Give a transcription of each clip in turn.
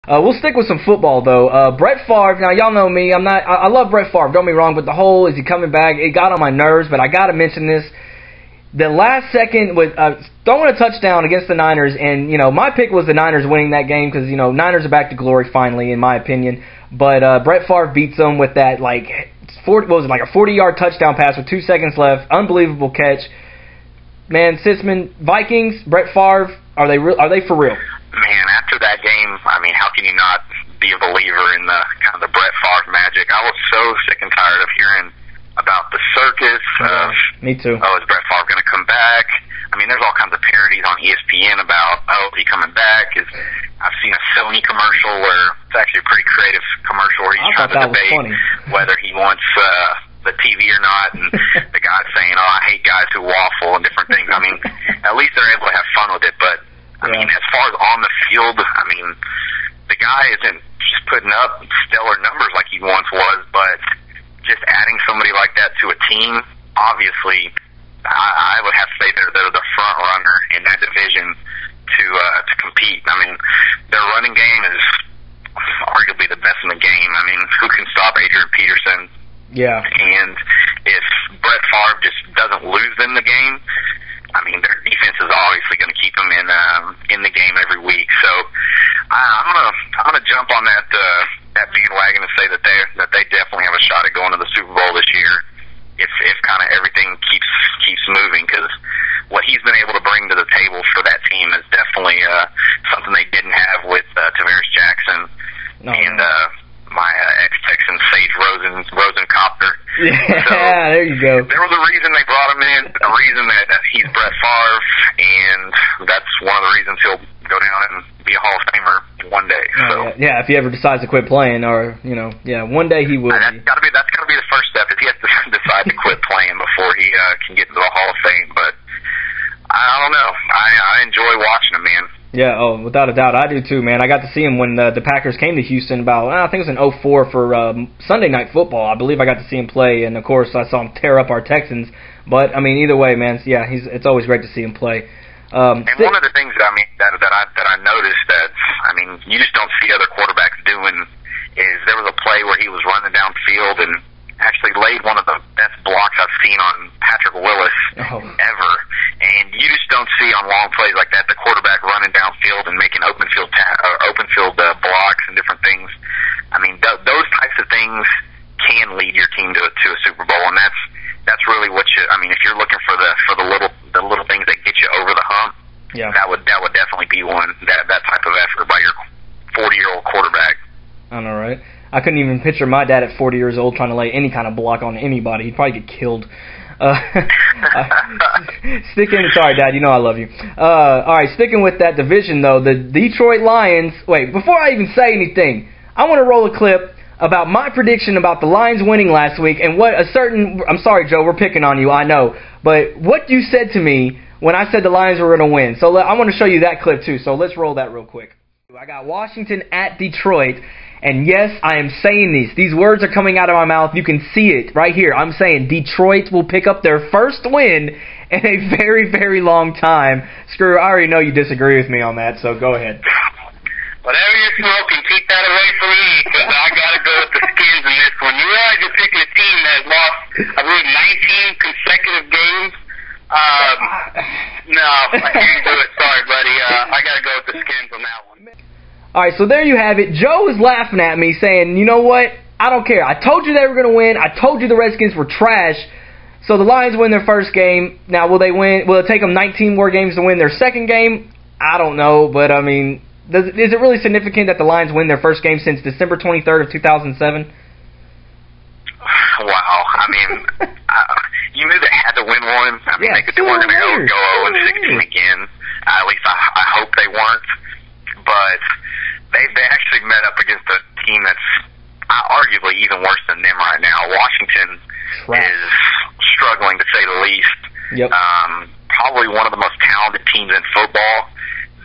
We'll stick with some football, though. Brett Favre, now y'all know me. I love Brett Favre, don't be wrong, but the whole, is he coming back? It got on my nerves, but I got to mention this. The last second, with throwing a touchdown against the Niners, and, my pick was the Niners winning that game because, Niners are back to glory finally, in my opinion. But Brett Favre beats them with that, like a 40-yard touchdown pass with 2 seconds left. Unbelievable catch. Man, Sitzman, Vikings, Brett Favre, are they for real? Man, after that game, how can you not be a believer in the kind of the Brett Favre magic? I was so sick and tired of hearing about the circus. Me too. Is Brett Favre going to come back? There's all kinds of parodies on ESPN about, is he coming back? I've seen a Sony commercial where it's actually a pretty creative commercial where he's trying to debate whether he wants the TV or not, and the guy's saying, I hate guys who waffle and different things. At least they're able to have fun with it, but as far as on the field, the guy isn't just putting up stellar numbers like he once was, but just adding somebody like that to a team, obviously, I would have to say they're the front runner in that division to compete. Their running game is arguably the best in the game. Who can stop Adrian Peterson? Yeah. And if Brett Favre just doesn't lose them the game, their defense is obviously going to keep them in the game every week. So I'm gonna jump on that bandwagon and say that they definitely have a shot at going to the Super Bowl this year if kind of everything keeps moving, because what he's been able to bring to the table for that team is definitely something they didn't have with Tavares Jackson and my ex-Texan Sage Rosencopter. Yeah, so there you go. There was a reason they brought him in, a reason that he's Brett Favre, and that's one of the reasons he'll go down and be a Hall of Famer one day. So yeah, if he ever decides to quit playing, or one day he will. That's got to be the first step. If he has to decide to quit playing before he can get into the Hall of Fame. But I don't know. I enjoy watching him, man. Yeah, without a doubt, I do too, man. I got to see him when the Packers came to Houston about, I think it was in 2004 for Sunday Night Football. I believe I got to see him play, and of course I saw him tear up our Texans. But either way, man, yeah, it's always great to see him play. And one of the things that I noticed that you just don't see other quarterbacks doing is there was a play where he was running downfield and actually laid one of the best blocks I've seen on Patrick Willis ever. And you just don't see on long plays like that the quarterback running downfield and making open field blocks and different things. Those types of things can lead your team to a Super Bowl, and that's really what you. If you're looking for the little things that get you over the hump, that would definitely be one. That type of effort by your 40-year-old quarterback. I know, right? I couldn't even picture my dad at 40 years old trying to lay any kind of block on anybody. He'd probably get killed. Sorry, Dad, I love you. All right, sticking with that division, though, the Detroit Lions. Wait, before I even say anything, I want to roll a clip about my prediction about the Lions winning last week and what I'm sorry, Joe, we're picking on you, I know, but what you said to me when I said the Lions were going to win. So I want to show you that clip, too, so let's roll that real quick. I got Washington at Detroit. And yes, I am saying these. These words are coming out of my mouth. You can see it right here. I'm saying Detroit will pick up their first win in a very, very long time. Screw, I already know you disagree with me on that, so go ahead. Whatever you're smoking, keep that away from me, because I got to go with the Skins in this one. You realize you're picking a team that has lost, I believe, 19 consecutive games? No, I can't do it. Sorry, buddy. I got to go with the Skins on that one. All right, so there you have it. Joe was laughing at me saying, you know what? I don't care. I told you they were going to win. I told you the Redskins were trash. So the Lions win their first game. Now, will they win? Will it take them 19 more games to win their second game? I don't know, but is it really significant that the Lions win their first game since December 23rd of 2007? Wow. You knew they had to win one. They weren't going to go 0-16 again. At least I hope they weren't. But they actually met up against a team that's arguably even worse than them right now. Washington is struggling, to say the least. Yep. Probably one of the most talented teams in football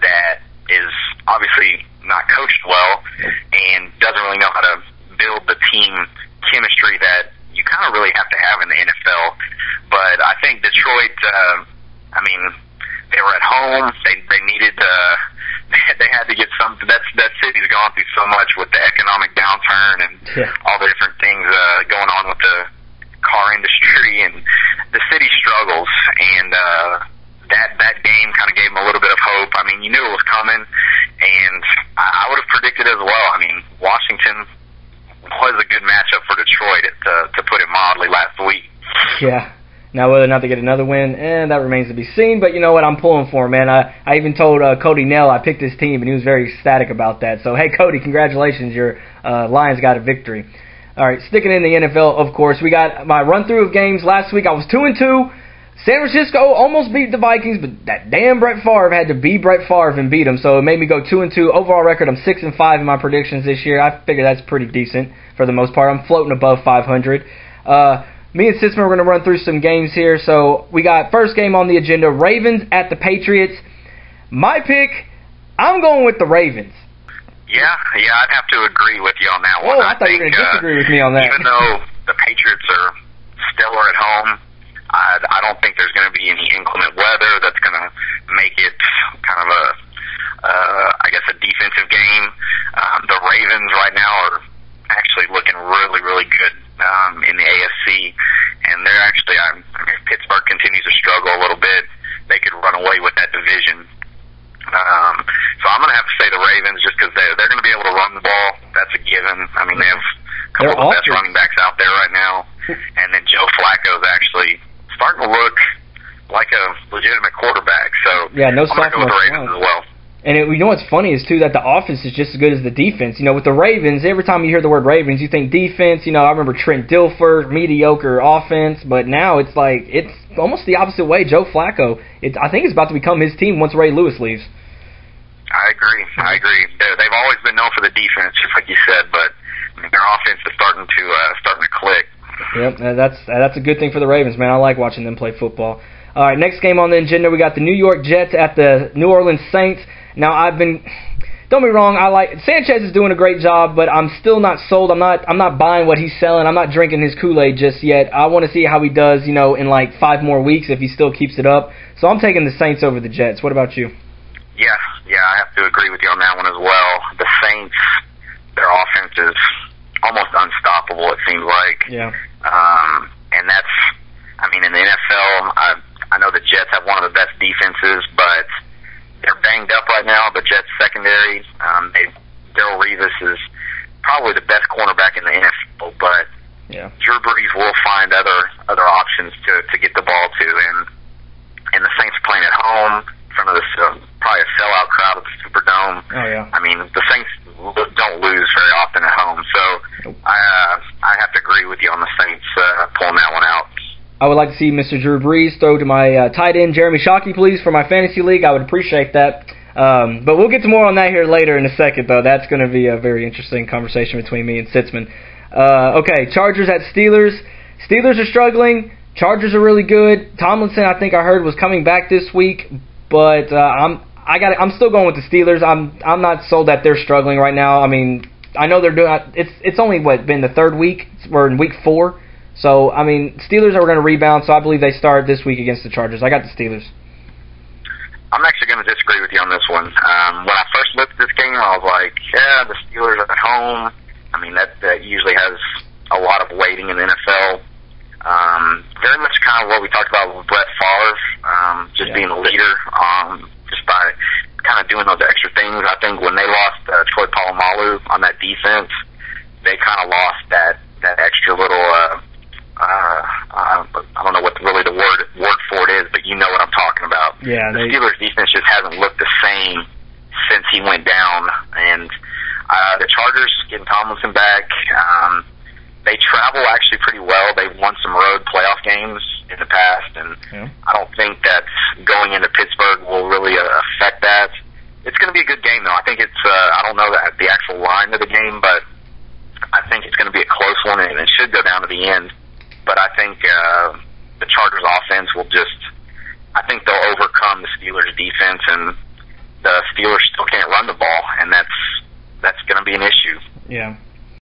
that is obviously not coached well and doesn't really know how to build the team chemistry that you kind of really have to have in the NFL. But I think Detroit, they were at home. They needed they had to get something. That city's gone through so much with the economic downturn and all the different things going on with the car industry, and the city struggles. And that game kind of gave them a little bit of hope. I mean, you knew it was coming, and I would have predicted as well. I mean, Washington was a good matchup for Detroit, to put it mildly, last week. Yeah. Now, whether or not they get another win, that remains to be seen. But you know what? I'm pulling for him, man. I even told Cody Nell I picked his team, and he was very ecstatic about that. So, hey, Cody, congratulations. Your Lions got a victory. All right, sticking in the NFL, of course, we got my run-through of games. Last week, I was 2-2. San Francisco almost beat the Vikings, but that damn Brett Favre had to be Brett Favre and beat him. So it made me go 2-2. Overall record, I'm 6-5 in my predictions this year. I figure that's pretty decent for the most part. I'm floating above 500. Me and Sitzman are going to run through some games here. So we got first game on the agenda, Ravens at the Patriots. My pick, I'm going with the Ravens. Yeah, I'd have to agree with you on that one. I thought you were going to disagree with me on that. Even though the Patriots are stellar at home, I don't think there's going to be any inclement weather that's going to make it kind of a defensive game. The Ravens right now are actually looking really, really good in the AFC, and they're actually, if Pittsburgh continues to struggle a little bit, they could run away with that division. So I'm going to have to say the Ravens just because they're going to be able to run the ball. That's a given. I mean, they have a couple of the best running backs out there right now, and then Joe Flacco's actually starting to look like a legitimate quarterback. So yeah, no I'm going to go with the Ravens as well. And you know what's funny is, too, that the offense is just as good as the defense. You know, with the Ravens, every time you hear the word Ravens, you think defense. You know, I remember Trent Dilfer, mediocre offense. But now it's like, it's almost the opposite way. Joe Flacco, I think it's about to become his team once Ray Lewis leaves. I agree. They've always been known for the defense, just like you said, but their offense is starting to click. Yep, that's a good thing for the Ravens, man. I like watching them play football. All right, next game on the agenda, we got the New York Jets at the New Orleans Saints. Now, don't be wrong, Sanchez is doing a great job, but I'm still not sold. I'm not buying what he's selling. I'm not drinking his Kool-Aid just yet. I want to see how he does, in like 5 more weeks if he still keeps it up. So I'm taking the Saints over the Jets. What about you? Yeah, I have to agree with you on that one as well. The Saints, their offense is almost unstoppable, it seems like. Yeah. And that's, in the NFL, I know the Jets have one of the best defenses, but they're banged up right now. The Jets secondary, Darrelle Revis is probably the best cornerback in the NFL, but Drew Brees will find other options to get the ball to, and the Saints playing at home in front of this probably a sellout crowd at the Superdome. Oh yeah. The Saints don't lose very often at home, so I have to agree with you on the Saints pulling that one out. I would like to see Mr. Drew Brees throw to my tight end, Jeremy Shockey, please, for my fantasy league. I would appreciate that. But we'll get to more on that here later in a second, though. That's going to be a very interesting conversation between me and Sitzman. Okay, Chargers at Steelers. Steelers are struggling. Chargers are really good. Tomlinson, I think I heard, was coming back this week, but I'm still going with the Steelers. I'm not sold that they're struggling right now. I know they're doing. It's only been the 3rd week. We're in week 4. So, Steelers are going to rebound, so I believe they start this week against the Chargers. I got the Steelers. I'm actually going to disagree with you on this one. When I first looked at this game, I was like, yeah, the Steelers are at home. That usually has a lot of weighting in the NFL. Very much kind of what we talked about with Brett Favre, being a leader, just by kind of doing those extra things. I think when they lost Troy Polamalu on that defense, they kind of lost that extra little I don't know what really the word for it is, but you know what I'm talking about. Yeah, the Steelers' defense just hasn't looked the same since he went down, and the Chargers getting Tomlinson back. They travel actually pretty well. They've won some road playoff games in the past, and I don't think that going into Pittsburgh will really affect that. It's going to be a good game, though. I think it's I don't know the actual line of the game, but I think it's going to be a close one, and it should go down to the end. But I think the Chargers' offense will I think they'll overcome the Steelers' defense, and the Steelers still can't run the ball, and that's going to be an issue. Yeah.